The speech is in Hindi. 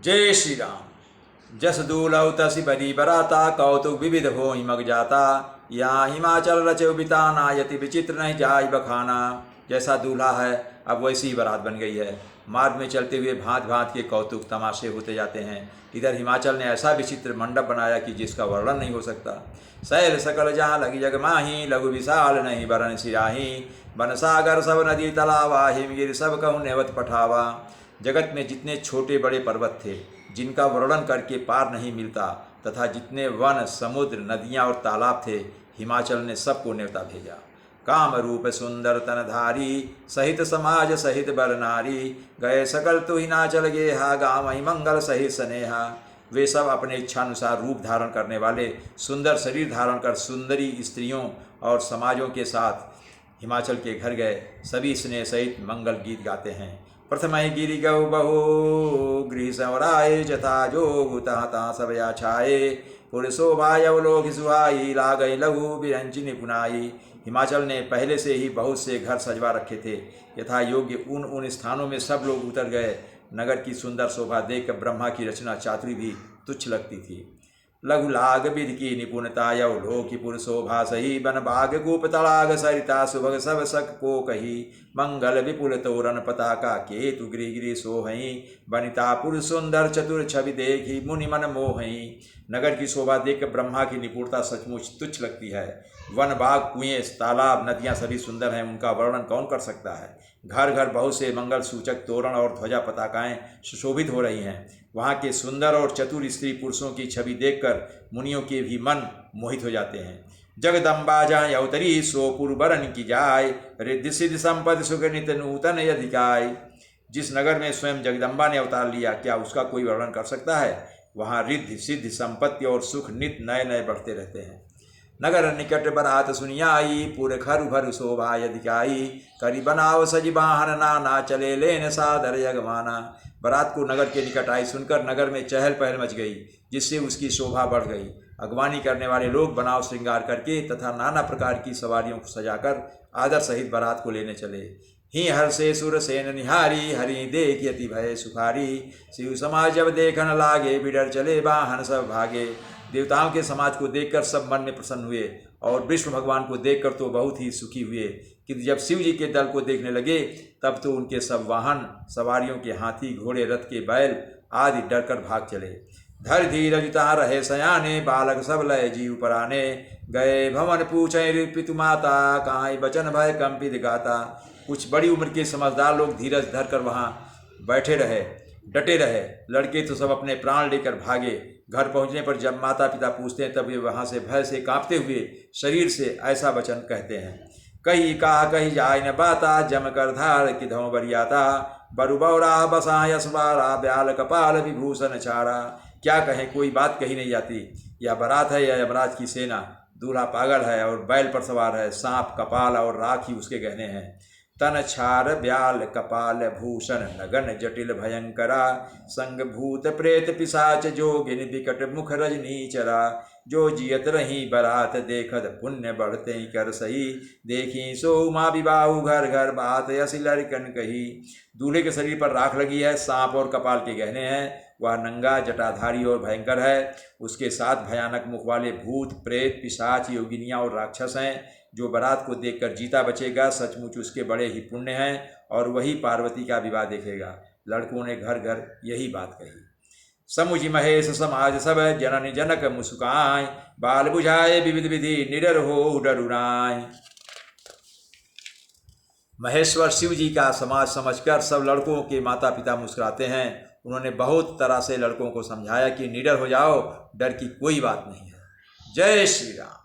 जय श्री राम। जस दूलौ तसी बरी बराता, कौतुक विविध हो हिमक जाता। यहाँ हिमाचल रचे बिता नायति, विचित्र नहीं जाय बखाना। जैसा दूल्हा है अब वैसी ही बारात बन गई है। मार्ग में चलते हुए भांत भांत के कौतुक तमाशे होते जाते हैं। इधर हिमाचल ने ऐसा विचित्र मंडप बनाया कि जिसका वर्णन नहीं हो सकता। शैल सकल जहाँ लगी जग माही, लघु विशाल नहीं बरन सिराही। बन सागर सब नदी तलावा, हिमगिर सब कहूँ नेवत पठावा। जगत में जितने छोटे बड़े पर्वत थे जिनका वर्णन करके पार नहीं मिलता, तथा जितने वन समुद्र नदियाँ और तालाब थे, हिमाचल ने सबको न्योता भेजा। काम रूप सुंदर तनधारी, सहित समाज सहित बर नारी। गए सकल तो हिमाचल गेहा, गाँव ही मंगल सहित स्नेहा। वे सब अपने इच्छानुसार रूप धारण करने वाले, सुंदर शरीर धारण कर सुंदरी स्त्रियों और समाजों के साथ हिमाचल के घर गए। सभी स्नेह सहित मंगल गीत गाते हैं। प्रथम गिरि गौ बहु गृह संवराय, जथा जोग ता सब या छाए। पुरुषोभाय अवलोक सुहाई, लागई लघु विरंची निपुनाई। हिमाचल ने पहले से ही बहुत से घर सजवा रखे थे। यथा योग्य उन स्थानों में सब लोग उतर गए। नगर की सुंदर शोभा देखकर ब्रह्मा की रचना चातुरी भी तुच्छ लगती थी। लघु लाग विधि की निपुणता, यवलोकी पुरुषोभा सही। बन बाग गोप तड़ाग सरिता, सुभग सब सक को कही। मंगल विपुल तोरण पताका, केतु गिरि गिरि सोहई। बनिता पुरुष सुंदर चतुर छवि देखी, मुनि मन मोहई। नगर की शोभा देखकर ब्रह्मा की निपुणता सचमुच तुच्छ लगती है। वन बाग कुएं तालाब नदियाँ सभी सुंदर हैं, उनका वर्णन कौन कर सकता है। घर घर बहुत से मंगल सूचक तोरण और ध्वजा पताकाएं सुशोभित हो रही हैं। वहाँ के सुंदर और चतुर स्त्री पुरुषों की छवि देखकर मुनियों के भी मन मोहित हो जाते हैं। जगदम्बा जहाँ अवतरी, सो पुरबरन की जाय। रिद्धि सिद्धि संपत्ति सुख नित नूतन अधिकाय। जिस नगर में स्वयं जगदम्बा ने अवतार लिया, क्या उसका कोई वर्णन कर सकता है। वहाँ रिद्धि सिद्धि संपत्ति और सुख नित नए नए बढ़ते रहते हैं। नगर निकट बरात सुनियाई, पूरे खरु भरु शोभा अधिकाई। करी बनाओ सजी बाहन नाना, चले लेन सादर यगमाना। बारात को नगर के निकट आई सुनकर नगर में चहल पहल मच गई, जिससे उसकी शोभा बढ़ गई। अगवानी करने वाले लोग बनाव श्रृंगार करके तथा नाना प्रकार की सवारियों को सजाकर आदर सहित बारात को लेने चले। ही हर्षे सुर सेन निहारी, हरि देख यति भय सुखारी। शिव समाज जब देखन लागे, बिडर चले बाहन सब भागे। देवताओं के समाज को देखकर सब मन में प्रसन्न हुए, और विष्णु भगवान को देखकर तो बहुत ही सुखी हुए। कि जब शिव जी के दल को देखने लगे, तब तो उनके सब वाहन सवारियों के हाथी घोड़े रथ के बैल आदि डरकर भाग चले। धर धीरज तहाँ रहे सयाने, बालक सब लय जीव पराने। गए भवन पूछे पितु माता, कहाँ बचन भय कंपित गाता। कुछ बड़ी उम्र के समझदार लोग धीरज धर कर वहाँ बैठे रहे, डटे रहे। लड़के तो सब अपने प्राण लेकर भागे। घर पहुँचने पर जब माता पिता पूछते हैं, तब वे वहाँ से भय से कांपते हुए शरीर से ऐसा वचन कहते हैं। कही कहा कही जाय न बाता, जम कर धार कि धौ बरियाता। बरु बौरा बसा यशवारा, ब्याल कपाल विभूषण छाड़ा। क्या कहें, कोई बात कही नहीं जाती। यह बारात है या यमराज की सेना। दूल्हा पागल है और बैल पर सवार है। सांप कपाल और राख ही उसके गहने हैं। तन छार ब्याल कपाल भूषण, नगन जटिल भयंकरा। संग भूत प्रेत पिशाच जोगिन, विकट मुख रजनी चरा। जो जियत रही बरात देखत, पुण्य बढ़ते ही कर सही। देखी सो उमा विबाहु घर घर, बात यसी लड़कन कही। दूल्हे के शरीर पर राख लगी है, सांप और कपाल के गहने हैं। वह नंगा जटाधारी और भयंकर है। उसके साथ भयानक मुख वाले भूत प्रेत पिशाच योगिनियाँ और राक्षस हैं। जो बारात को देखकर जीता बचेगा, सचमुच उसके बड़े ही पुण्य हैं, और वही पार्वती का विवाह देखेगा। लड़कों ने घर घर यही बात कही। समुझि महेश समाज सब, जननी जनक मुस्काय। बाल बुझाए विविध विधि, निडर हो डरु नाय। महेश्वर शिव जी का समाज समझकर सब लड़कों के माता पिता मुस्कुराते हैं। उन्होंने बहुत तरह से लड़कों को समझाया कि निडर हो जाओ, डर की कोई बात नहीं है। जय श्री राम।